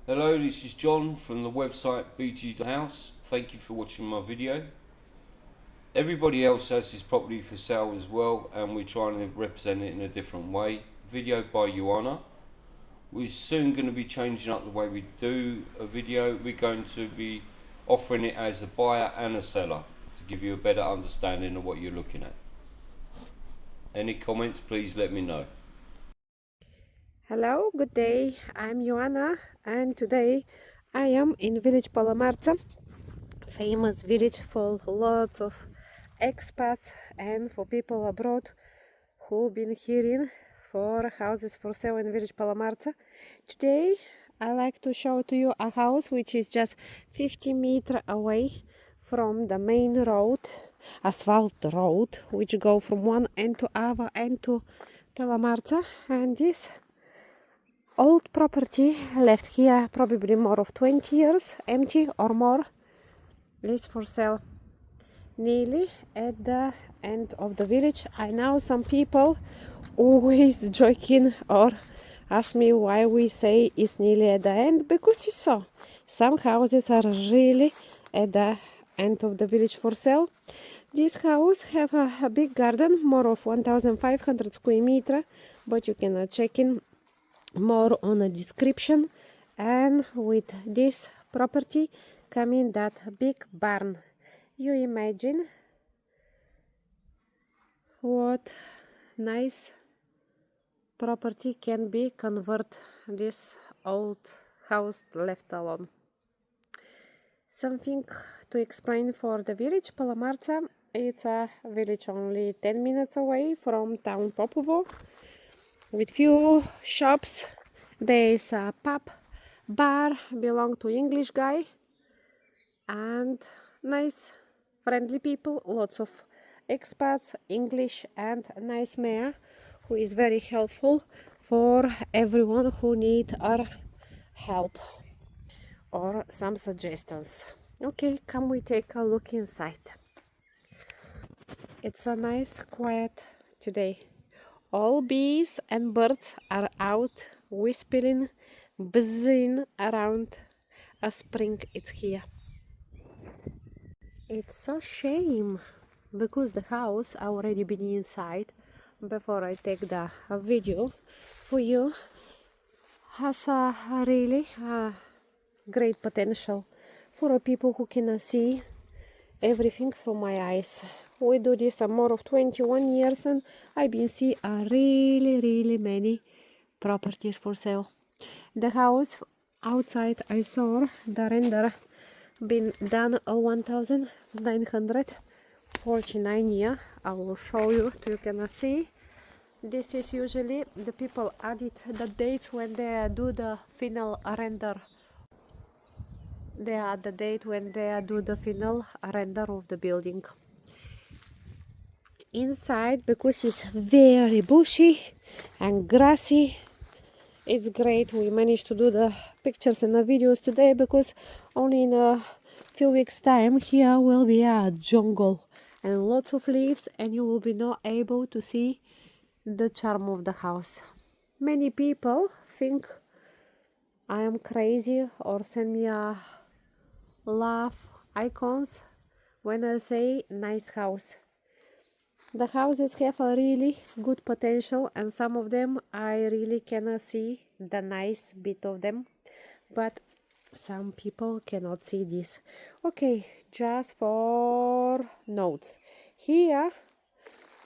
Hello, this is John from the website BG House. Thank you for watching my video. Everybody else has this property for sale as well, and we're trying to represent it in a different way. Video by Yoana. We're soon going to be changing up the way we do a video. We're going to be offering it as a buyer and a seller to give you a better understanding of what you're looking at. Any comments, please let me know. Hello, good day. I'm Yoana, and today I am in village Palamartsa, famous village for lots of expats and for people abroad who've been hearing for houses for sale in village Palamartsa. Today I like to show to you a house which is just 50 meters away from the main road, asphalt road, which go from one end to other end to Palamartsa, and this old property left here probably more of 20 years, empty or more, is for sale. Nearly at the end of the village. I know some people always joking or ask me why we say it's nearly at the end, because you saw some houses are really at the end of the village for sale. This house have a big garden, more of 1,500 square meter, but you can check in more on a description. And with this property coming that big barn. You imagine what nice property can be convert this old house left alone. Something to explain for the village Palamartsa. It's a village only 10 minutes away from town Popovo, with few shops. There is a pub, bar, belong to English guy, and nice friendly people, lots of expats, English, and nice mayor who is very helpful for everyone who need our help or some suggestions. Okay, come we take a look inside. It's a nice quiet today. All bees and birds are out whispering, buzzing around. A spring is here. It's so shame because the house already been inside before I take the video for you, has a really great potential for people who can see everything from my eyes. We do this more of 21 years, and I've been see really many properties for sale. The house outside I saw the render been done 1949 year. I will show you so you can see. This is usually the people added the dates when they do the final render. They add the date when they do the final render of the building. Inside, because it's very bushy and grassy, it's great. We managed to do the pictures and the videos today, because only in a few weeks time here will be a jungle and lots of leaves, and you will be not able to see the charm of the house. Many people think I am crazy or send me a laugh icons when I say nice house. The houses have a really good potential, and some of them I really cannot see the nice bit of them, but some people cannot see this. Okay, just for notes. Here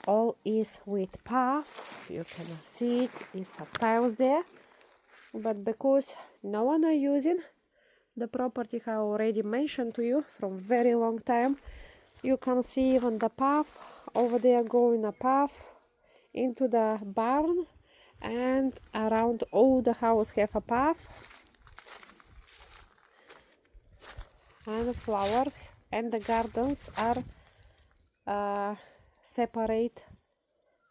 all is with path. You cannot see it, it's a tiles there, but because no one are using the property, I already mentioned to you from very long time, you can see even the path over there, going a path into the barn, and around all the house have a path and flowers, and the gardens are separate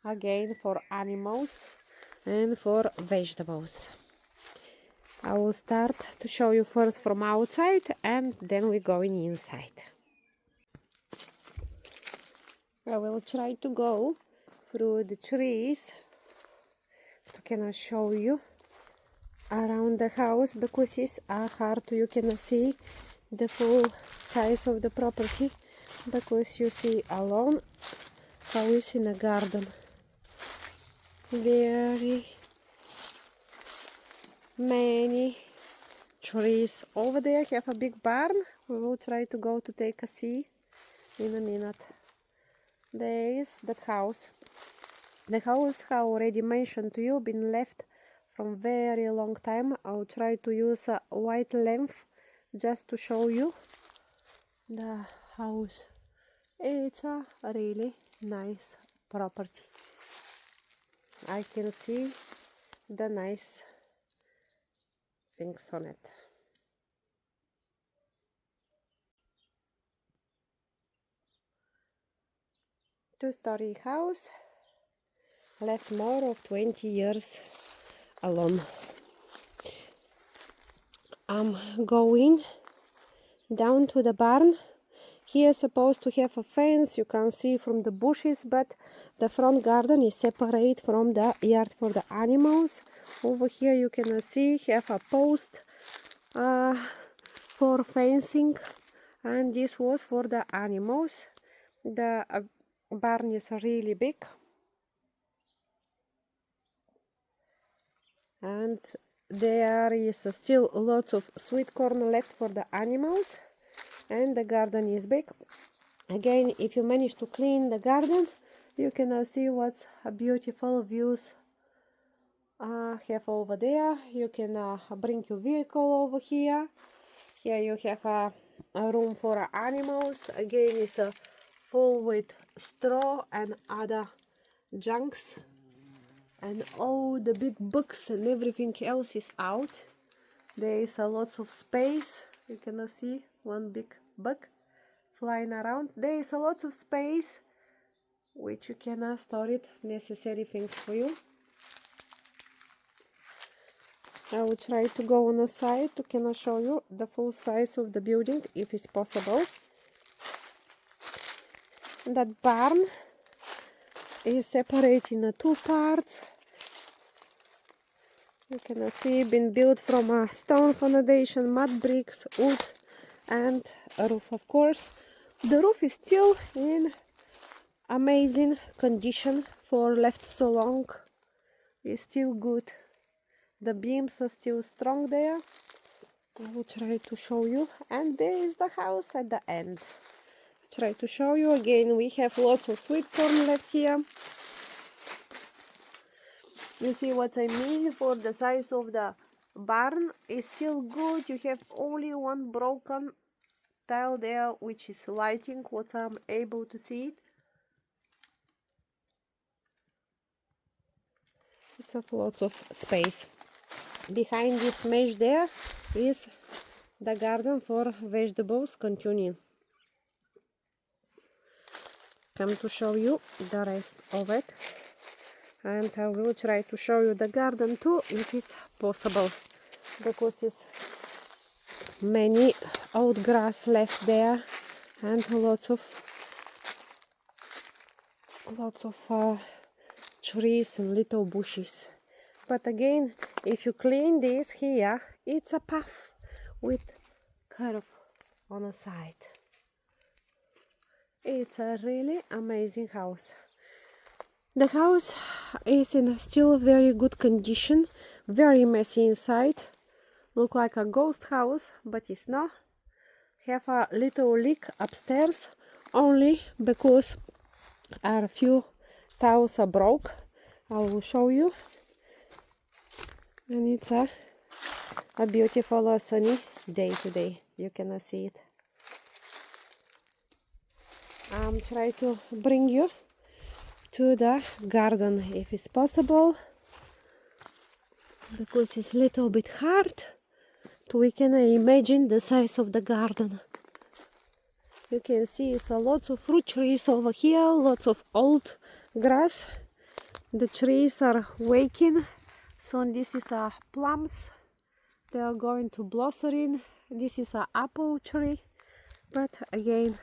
again for animals and for vegetables. I will start to show you first from outside, and then we're going inside. I will try to go through the trees to can I show you around the house because it's hard you can see the full size of the property because you see alone how it's in a garden. Very many trees. Over there have a big barn. We will try to go to take a see in a minute. There is that house. The house, I already mentioned to you, been left from very long time. I'll try to use a white lamp just to show you the house. It's a really nice property. I can see the nice things on it. Two-story house, left more of 20 years alone. I'm going down to the barn. Here supposed to have a fence, you can see from the bushes, but the front garden is separate from the yard for the animals. Over here you can see have a post for fencing, and this was for the animals. The barn is really big, and there is still lots of sweet corn left for the animals, and the garden is big. Again, if you manage to clean the garden, you can see what's beautiful views have over there. You can bring your vehicle over here. Here you have a room for animals. Again, it's full with straw and other junks, and all the big books and everything else is out. There is a lots of space. You can see one big bug flying around. There is a lot of space which you can store it necessary things for you. I will try to go on the side to show you the full size of the building if it's possible. That barn is separated in two parts. You can see been built from a stone foundation, mud bricks, wood, and a roof, of course. The roof is still in amazing condition for left so long. It's still good. The beams are still strong there. I will try to show you. And there is the house at the end. Try to show you again. We have lots of sweet corn left here. You see what I mean? For the size of the barn is still good. You have only one broken tile there, which is lighting, what I'm able to see it. It's a lot of space. Behind this mesh there is the garden for vegetables continuing. Come to show you the rest of it, and I will try to show you the garden too if it's possible, because it's many old grass left there and lots of trees and little bushes. But again, if you clean this here, it's a path with curve on the side. It's a really amazing house. The house is in still very good condition, very messy inside. Look like a ghost house, but it's not. Have a little leak upstairs only because a few tiles are broke. I will show you. And it's a beautiful sunny day today. You can see it. I'm trying to bring you to the garden if it's possible, because it's a little bit hard to we can imagine the size of the garden. You can see it's a lots of fruit trees over here, lots of old grass. The trees are waking. Soon this is a plums. They are going to blossom. This is an apple tree. But again,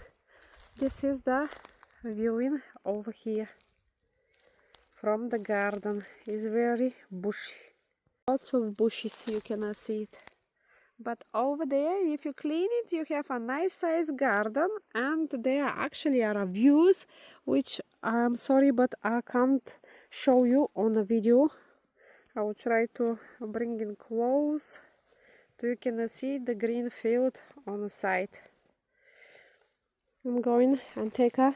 this is the viewing over here from the garden. It's very bushy. lots of bushes, you cannot see it. But over there, if you clean it, you have a nice sized garden, and there actually are views which I'm sorry but I can't show you on a video. I will try to bring in close so you can see the green field on the side. I'm going and take a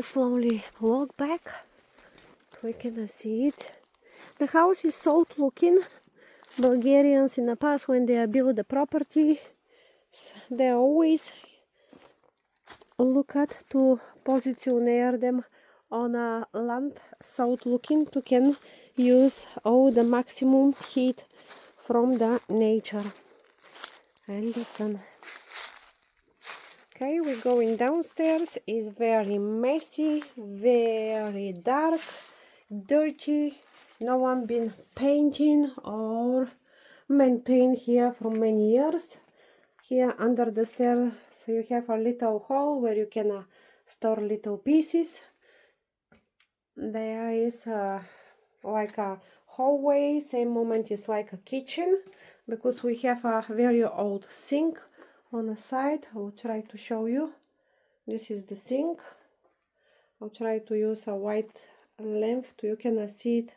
slowly walk back so you can see it. The house is south looking. Bulgarians in the past, when they build the property, they always look at to position them on a land south looking to can use all the maximum heat from the nature and the sun. Okay, we're going downstairs. It's very messy, very dark, dirty. No one been painting or maintained here for many years. Here under the stairs you have a little hole where you can store little pieces. There is like a hallway, same moment is like a kitchen, because we have a very old sink on the side. I will try to show you. This is the sink. I'll try to use a white lamp so you can see it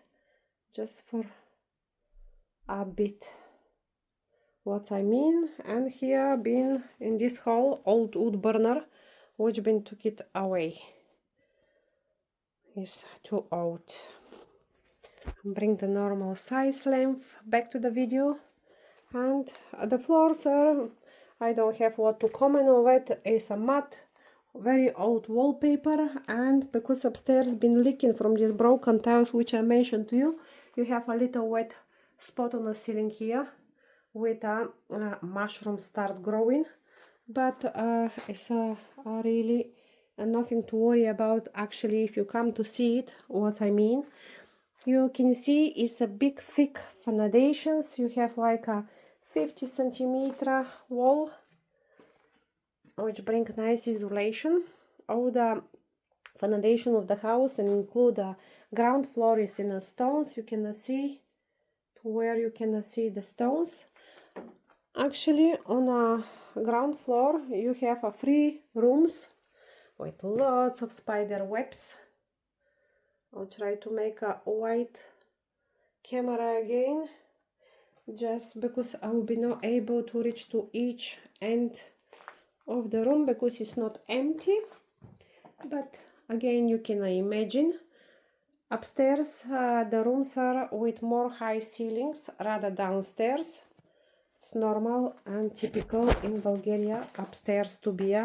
just for a bit what I mean. And here been in this hole old wood burner which been took it away. It's too old. Bring the normal size lamp back to the video. And the floors are, I don't have what to comment on it. It's a matte, very old wallpaper, and because upstairs been leaking from these broken tiles which I mentioned to you, you have a little wet spot on the ceiling here with a mushroom start growing, but it's really nothing to worry about. Actually, if you come to see it, what I mean, you can see it's a big thick foundations. You have like a 50 centimeter wall which bring nice insulation. All the foundation of the house and include the ground floor is in stones. You can see to where you can see the stones. Actually, on a ground floor you have 3 rooms with lots of spider webs. I'll try to make a wide camera again, just because I will be not able to reach to each end of the room because it's not empty. But again, you can imagine upstairs the rooms are with more high ceilings rather downstairs. It's normal and typical in Bulgaria upstairs to be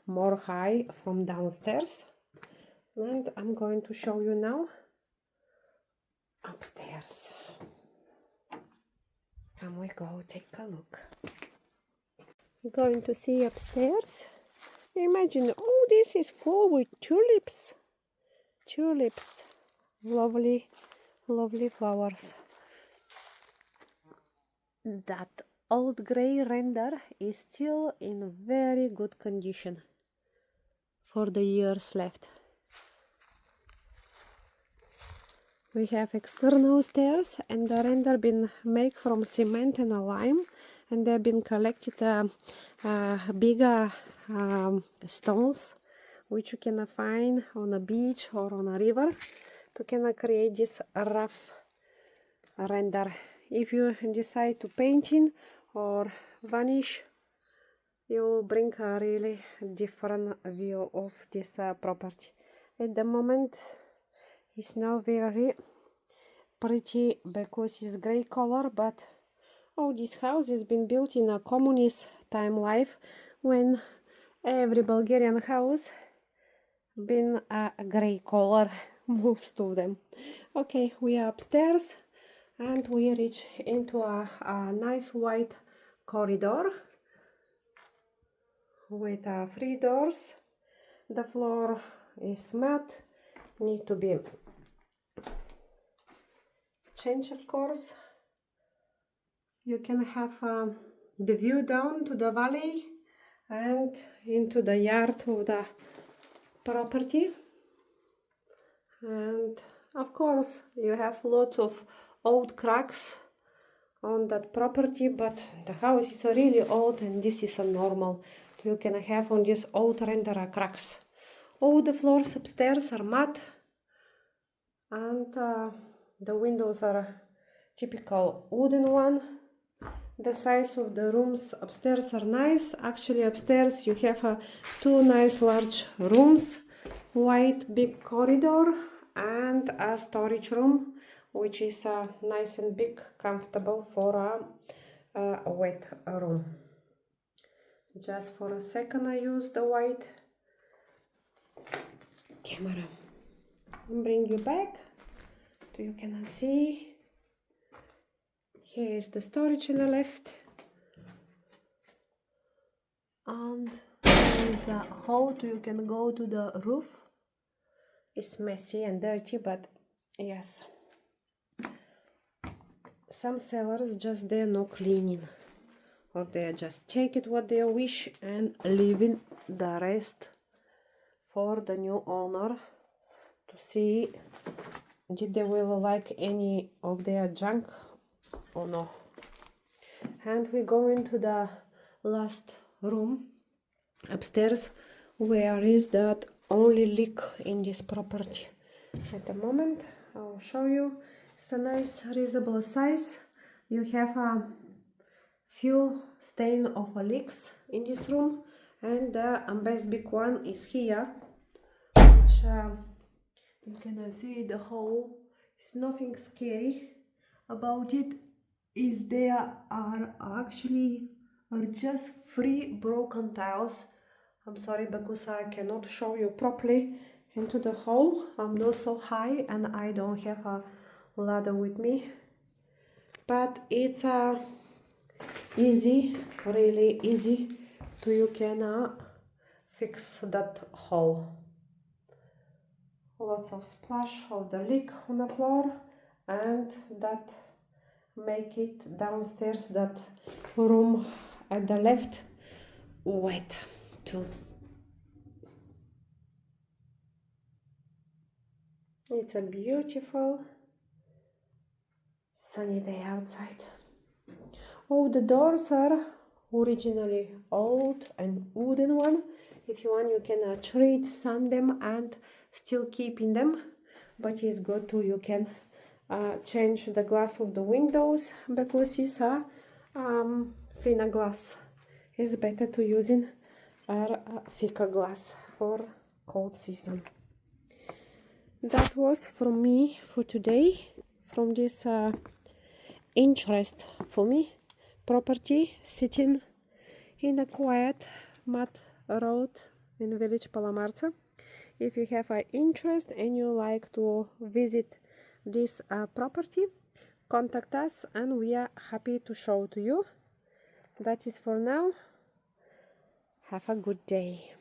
more high from downstairs. And I'm going to show you now upstairs. Come we go, take a look. You're going to see upstairs. Imagine, oh, this is full with tulips. Tulips, lovely, lovely flowers. That old grey render is still in very good condition for the years left. We have external stairs, and the render been made from cement and a lime, and they've been collected bigger stones which you can find on a beach or on a river to can create this rough render. If you decide to painting or vanish, you will bring a really different view of this property. At the moment it's not very pretty because it's gray color, but oh, this house has been built in a communist time life when every Bulgarian house been a gray color, most of them. Okay, we are upstairs and we reach into a nice white corridor with 3 doors. The floor is matte, need to be changed, of course. You can have the view down to the valley and into the yard of the property. And of course you have lots of old cracks on that property, but the house is really old and this is a normal. You can have on this old render cracks. All the floors upstairs are matte and the windows are typical wooden one. The size of the rooms upstairs are nice. Actually upstairs you have two nice large rooms, wide big corridor and a storage room, which is nice and big, comfortable for a wet room. Just for a second I use the white camera. Bring you back so you can see. Here is the storage on the left, and here is the hole so you can go to the roof. It's messy and dirty, but yes, some sellers just they're no cleaning, or they just take it what they wish and leaving the rest for the new owner to see did they will like any of their junk or no. And we go into the last room upstairs, where is that only leak in this property at the moment. I will show you. It's a nice reasonable size. You have a few stain of leaks in this room, and the best big one is here, which you can see the hole. It's nothing scary about it. Is there are actually just 3 broken tiles. I'm sorry because I cannot show you properly into the hole. I'm not so high and I don't have a ladder with me, but it's easy, really easy to you can fix that hole. Lots of splash of the leak on the floor, and that make it downstairs, that room at the left, wet too. It's a beautiful sunny day outside. All the doors are originally old and wooden one. If you want, you can trade, sand them and still keeping them, but it's good too. You can change the glass of the windows because it's a thinner glass. It's better to using a thicker glass for cold season. That was from me for today, from this interest for me property sitting in a quiet mud road in village Palamartsa. If you have an interest and you like to visit this property, contact us and we are happy to show to you. That is for now. Have a good day.